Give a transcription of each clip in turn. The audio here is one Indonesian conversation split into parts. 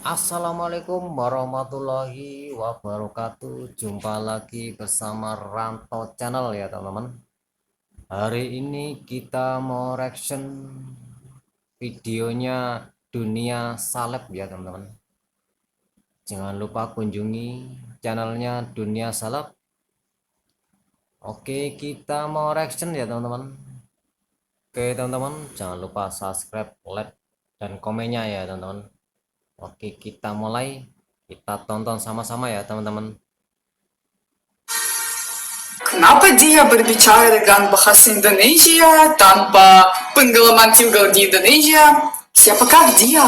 Assalamualaikum warahmatullahi wabarakatuh. Jumpa lagi bersama Rantau Channel ya teman-teman. Hari ini kita mau reaction videonya Dunia Salep ya teman-teman. Jangan lupa kunjungi channelnya Dunia Salep. Oke, kita mau reaction ya teman-teman. Oke teman-teman, jangan lupa subscribe, like, dan komennya ya teman-teman. Oke, kita mulai. Kita tonton sama-sama ya teman-teman. Kenapa dia berbicara dengan bahasa Indonesia tanpa pengalaman tinggal di Indonesia? Siapakah dia?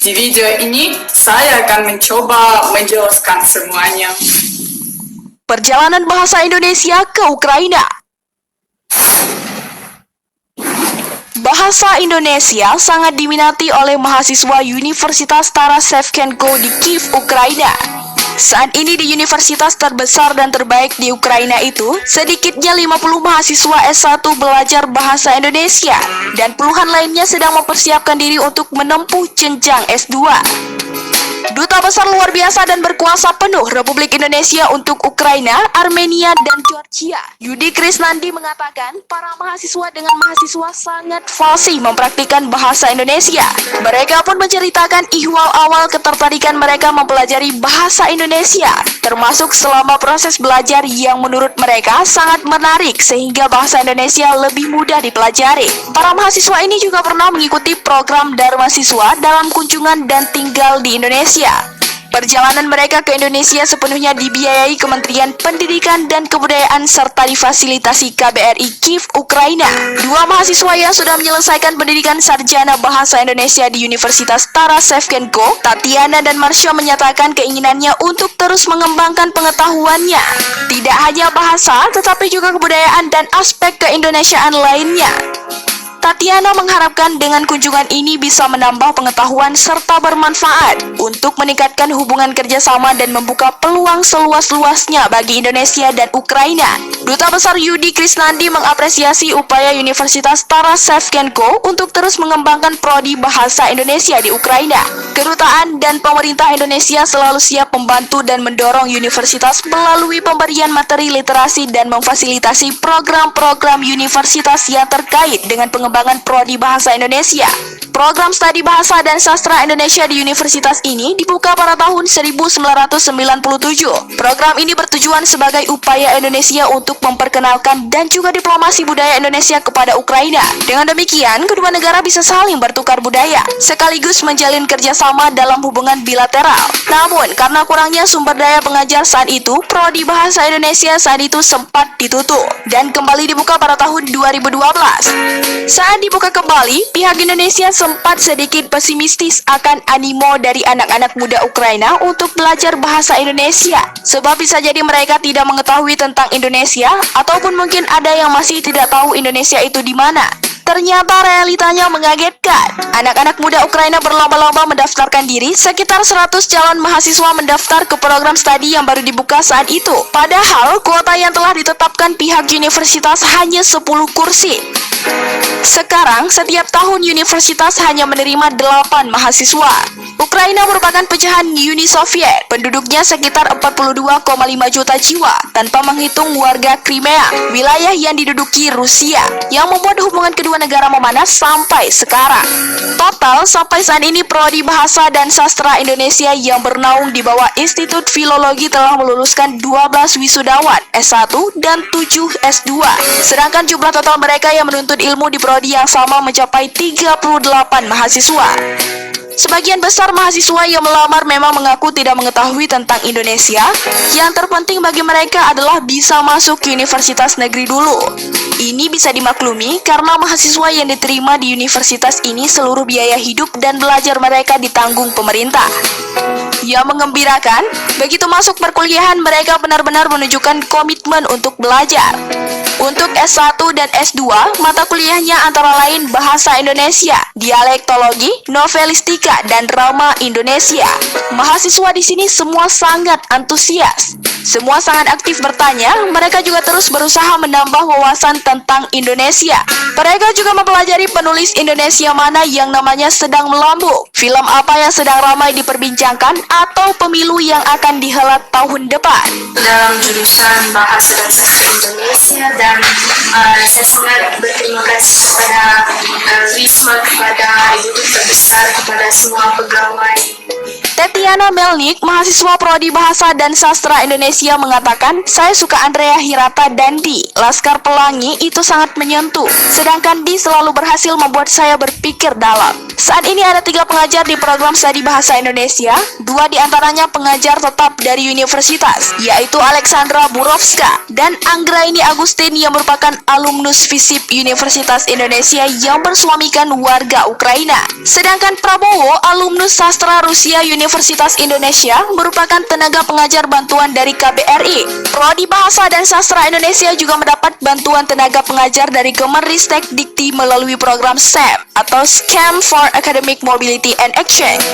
Di video ini, saya akan mencoba menjelaskan semuanya. Perjalanan bahasa Indonesia ke Ukraina. Bahasa Indonesia sangat diminati oleh mahasiswa Universitas Taras Shevchenko di Kiev, Ukraina. Saat ini di universitas terbesar dan terbaik di Ukraina itu, sedikitnya 50 mahasiswa S1 belajar bahasa Indonesia, dan puluhan lainnya sedang mempersiapkan diri untuk menempuh jenjang S2. Duta Besar luar biasa dan berkuasa penuh Republik Indonesia untuk Ukraina, Armenia, dan Georgia, Yudi Krisnandi mengatakan para mahasiswa dengan mahasiswa sangat fasih mempraktikkan bahasa Indonesia. Mereka pun menceritakan ihwal awal ketertarikan mereka mempelajari bahasa Indonesia, termasuk selama proses belajar yang menurut mereka sangat menarik sehingga bahasa Indonesia lebih mudah dipelajari. Para mahasiswa ini juga pernah mengikuti program Dharma Siswa dalam kunjungan dan tinggal di Indonesia. Perjalanan mereka ke Indonesia sepenuhnya dibiayai Kementerian Pendidikan dan Kebudayaan serta difasilitasi KBRI Kiev, Ukraina. Dua mahasiswa yang sudah menyelesaikan pendidikan sarjana bahasa Indonesia di Universitas Taras Shevchenko, Tatiana dan Marsha, menyatakan keinginannya untuk terus mengembangkan pengetahuannya. Tidak hanya bahasa, tetapi juga kebudayaan dan aspek keindonesiaan lainnya. Tatiana mengharapkan dengan kunjungan ini bisa menambah pengetahuan serta bermanfaat untuk meningkatkan hubungan kerjasama dan membuka peluang seluas-luasnya bagi Indonesia dan Ukraina. Duta Besar Yudi Krisnandi mengapresiasi upaya Universitas Taras Shevchenko untuk terus mengembangkan prodi bahasa Indonesia di Ukraina. Kedutaan dan pemerintah Indonesia selalu siap membantu dan mendorong universitas melalui pemberian materi literasi dan memfasilitasi program-program universitas yang terkait dengan pengembangan prodi bahasa Indonesia. Program studi bahasa dan sastra Indonesia di universitas ini dibuka pada tahun 1997. Program ini bertujuan sebagai upaya Indonesia untuk memperkenalkan dan juga diplomasi budaya Indonesia kepada Ukraina. Dengan demikian, kedua negara bisa saling bertukar budaya, sekaligus menjalin kerjasama dalam hubungan bilateral. Namun, karena kurangnya sumber daya pengajar saat itu, prodi bahasa Indonesia saat itu sempat ditutup dan kembali dibuka pada tahun 2012. Saat dibuka kembali, pihak Indonesia sempat sedikit pesimistis akan animo dari anak-anak muda Ukraina untuk belajar bahasa Indonesia, sebab bisa jadi mereka tidak mengetahui tentang Indonesia, ataupun mungkin ada yang masih tidak tahu Indonesia itu di mana. Ternyata realitanya mengagetkan. Anak-anak muda Ukraina berlomba-lomba mendaftarkan diri. Sekitar 100 calon mahasiswa mendaftar ke program studi yang baru dibuka saat itu. Padahal kuota yang telah ditetapkan pihak universitas hanya 10 kursi. Sekarang, setiap tahun universitas hanya menerima 8 mahasiswa. Ukraina merupakan pecahan Uni Soviet. Penduduknya sekitar 42,5 juta jiwa, tanpa menghitung warga Crimea, wilayah yang diduduki Rusia, yang membuat hubungan kedua negara memanas sampai sekarang. Total, sampai saat ini prodi bahasa dan sastra Indonesia yang bernaung di bawah Institut Filologi telah meluluskan 12 wisudawan S1 dan 7 S2. Sedangkan jumlah total mereka yang menuntut ilmu di prodi yang sama mencapai 38 mahasiswa. Sebagian besar mahasiswa yang melamar memang mengaku tidak mengetahui tentang Indonesia. Yang terpenting bagi mereka adalah bisa masuk ke universitas negeri dulu. Ini bisa dimaklumi karena mahasiswa yang diterima di universitas ini seluruh biaya hidup dan belajar mereka ditanggung pemerintah. Yang mengembirakan, begitu masuk perkuliahan mereka benar-benar menunjukkan komitmen untuk belajar. Untuk S1 dan S2, mata kuliahnya antara lain Bahasa Indonesia, Dialektologi, Novelistika, dan Drama Indonesia. Mahasiswa di sini semua sangat antusias. Semua sangat aktif bertanya, mereka juga terus berusaha menambah wawasan tentang Indonesia. Mereka juga mempelajari penulis Indonesia mana yang namanya sedang melambung, film apa yang sedang ramai diperbincangkan, atau pemilu yang akan dihelat tahun depan. Dalam jurusan Bahasa dan Sastra Indonesia, dan saya sangat berterima kasih kepada Wisma, kepada Ibu Terbesar, kepada semua pegawai. Tetiana Melnik, mahasiswa Prodi Bahasa dan Sastra Indonesia mengatakan, saya suka Andrea Hirata dan Di. Laskar Pelangi itu sangat menyentuh, sedangkan Di selalu berhasil membuat saya berpikir dalam. Saat ini ada 3 pengajar di program studi Bahasa Indonesia, 2 diantaranya pengajar tetap dari universitas, yaitu Alexandra Burovska dan Anggraini Agustin yang merupakan alumnus FISIP Universitas Indonesia yang bersuamikan warga Ukraina. Sedangkan Prabowo, alumnus sastra Rusia Universitas Indonesia, merupakan tenaga pengajar bantuan dari KBRI. Prodi Bahasa dan Sastra Indonesia juga mendapat bantuan tenaga pengajar dari Kemenristek Dikti melalui program SAM atau Scam for Academic Mobility and Exchange.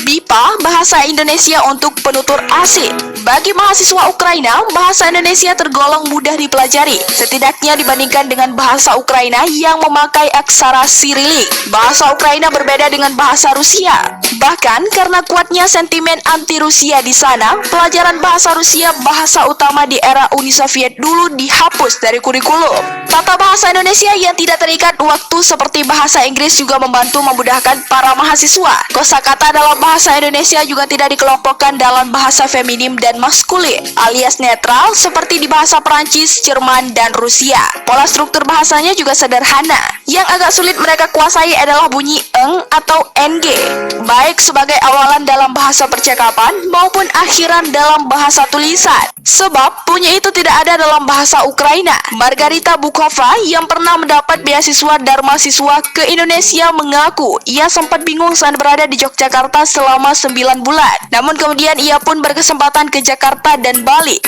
BIPA, Bahasa Indonesia untuk penutur asing. Bagi mahasiswa Ukraina, bahasa Indonesia tergolong mudah dipelajari, setidaknya dibandingkan dengan bahasa Ukraina yang memakai aksara Sirilik. Bahasa Ukraina berbeda dengan bahasa Rusia. Bahkan karena kuatnya sentimen anti-Rusia di sana, pelajaran bahasa Rusia, bahasa utama di era Uni Soviet dulu, dihapus dari kurikulum. Tata bahasa Indonesia yang tidak terikat waktu seperti bahasa Inggris juga membantu memudahkan para mahasiswa. Kosakata dalam bahasa Indonesia juga tidak dikelompokkan dalam bahasa feminim dan maskulin, alias netral seperti di bahasa Perancis, Jerman, dan Rusia. Pola struktur bahasanya juga sederhana. Yang agak sulit mereka kuasai adalah bunyi eng atau ng, baik sebagai awalan dalam bahasa percakapan maupun akhiran dalam bahasa tulisan. Sebab bunyi itu tidak ada dalam bahasa Ukraina. Margarita Bukova yang pernah mendapat beasiswa Dharma Siswa ke Indonesia mengaku ia sempat bingung saat berada di Yogyakarta selama 9 bulan. Namun kemudian ia pun berkesempatan ke Jakarta dan Bali.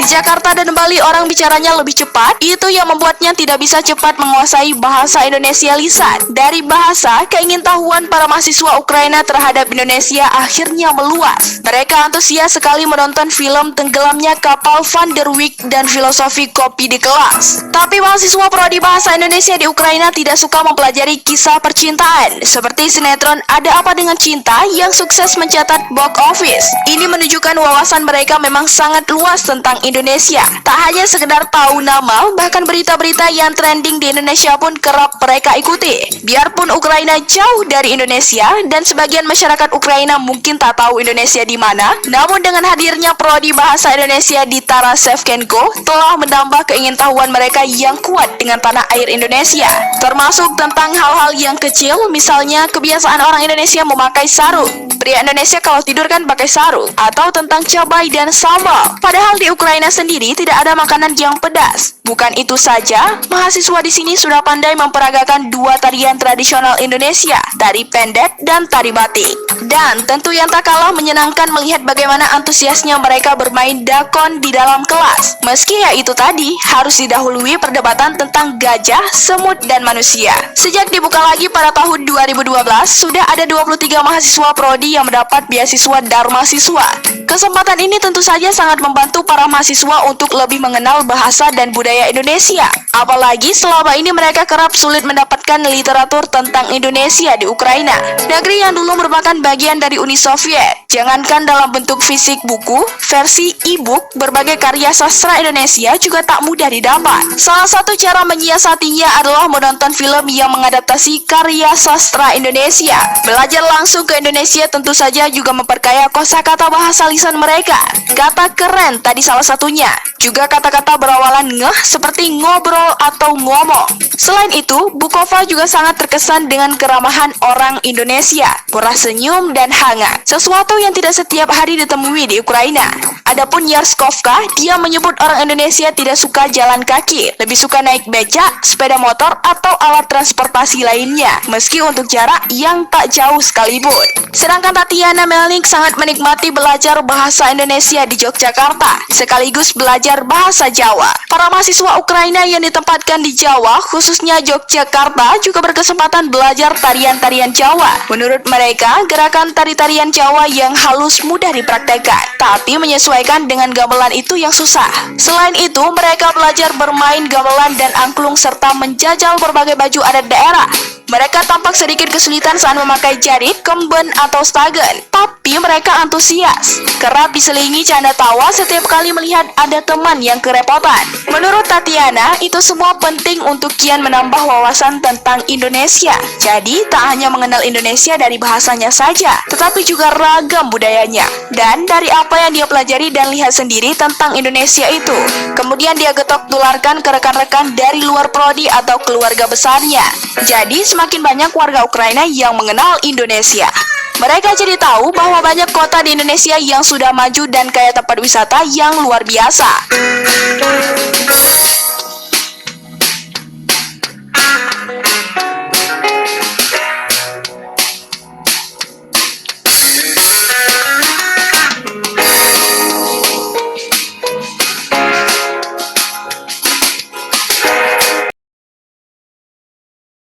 Di Jakarta dan Bali orang bicaranya lebih cepat, itu yang membuatnya tidak bisa cepat menguasai bahasa Indonesia lisan. Dari bahasa, keingintahuan para mahasiswa Ukraina terhadap Indonesia akhirnya meluas. Mereka antusias sekali menonton film Tenggelamnya Kapal Van der Wijk dan Filosofi Kopi di Kelas. Tapi mahasiswa Prodi Bahasa Indonesia di Ukraina tidak suka mempelajari kisah percintaan, seperti sinetron Ada Apa Dengan Cinta yang sukses mencatat box office. Ini menunjukkan wawasan mereka memang sangat luas tentang Indonesia. Tak hanya sekedar tahu nama, bahkan berita-berita yang trending di Indonesia pun kerap mereka ikuti. Biarpun Ukraina jauh dari Indonesia dan sebagian masyarakat Ukraina mungkin tak tahu Indonesia di mana, namun dengan hadirnya Prodi Bahasa Indonesia di Tara Shevchenko telah menambah keingintahuan mereka yang kuat dengan tanah air Indonesia, termasuk tentang hal-hal yang kecil, misalnya kebiasaan orang Indonesia memakai sarung. Pria Indonesia kalau tidur kan pakai sarung, atau tentang cabai dan sambal. Padahal di Ukraina sendiri tidak ada makanan yang pedas. Bukan itu saja, mahasiswa di sini sudah pandai memperagakan 2 tarian tradisional Indonesia, tari pendek dan tari batik. Dan tentu yang tak kalah menyenangkan melihat bagaimana antusiasnya mereka bermain dakon di dalam kelas. Meski ya itu tadi, harus didahului perdebatan tentang gajah, semut, dan manusia. Sejak dibuka lagi pada tahun 2012, sudah ada 23 mahasiswa prodi yang mendapat beasiswa Dharma Siswa. Kesempatan ini tentu saja sangat membantu para mahasiswa untuk lebih mengenal bahasa dan budaya Indonesia. Apalagi selama ini mereka kerap sulit mendapatkan literatur tentang Indonesia di Ukraina, negeri yang dulu merupakan bagian dari Uni Soviet. Jangankan dalam bentuk fisik buku, versi e-book berbagai karya sastra Indonesia juga tak mudah didapat. Salah satu cara menyiasatinya adalah menonton film yang mengadaptasi karya sastra Indonesia. Belajar langsung ke Indonesia tentu saja juga memperkaya kosakata bahasa lisan mereka. Kata keren tadi salah satunya. Juga kata-kata berawalan ngeh seperti ngobrol atau ngomong. Selain itu, Bukova juga sangat terkesan dengan keramahan orang Indonesia, murah senyum dan hangat, sesuatu yang tidak setiap hari ditemui di Ukraina. Adapun Yarskovka, dia menyebut orang Indonesia tidak suka jalan kaki, lebih suka naik becak, sepeda motor, atau alat transportasi lainnya, meski untuk jarak yang tak jauh sekalipun. Sedangkan Tatiana Melnik sangat menikmati belajar bahasa Indonesia di Yogyakarta, sekaligus belajar bahasa Jawa. Para mahasiswa Ukraina yang ditempatkan di Jawa, khususnya Yogyakarta, juga berkesempatan belajar tarian-tarian Jawa. Menurut mereka, gerakan tari-tarian Jawa yang halus mudah dipraktekkan, tapi menyesuaikan dengan gamelan itu yang susah. Selain itu, mereka belajar bermain gamelan dan angklung serta menjajal berbagai baju adat daerah. Mereka tampak sedikit kesulitan saat memakai jarit, kemben, atau stagen, tapi mereka antusias. Kerap diselingi canda tawa setiap kali melihat ada teman yang kerepotan. Menurut Tatiana, itu semua penting untuk kian menambah wawasan tentang Indonesia. Jadi, tak hanya mengenal Indonesia dari bahasanya saja, tetapi juga ragam budayanya. Dan dari apa yang dia pelajari dan lihat sendiri tentang Indonesia itu, kemudian dia getok tularkan ke rekan-rekan dari luar prodi atau keluarga besarnya. Jadi, semakin banyak warga Ukraina yang mengenal Indonesia. Mereka jadi tahu bahwa banyak kota di Indonesia yang sudah maju dan kaya tempat wisata yang luar biasa.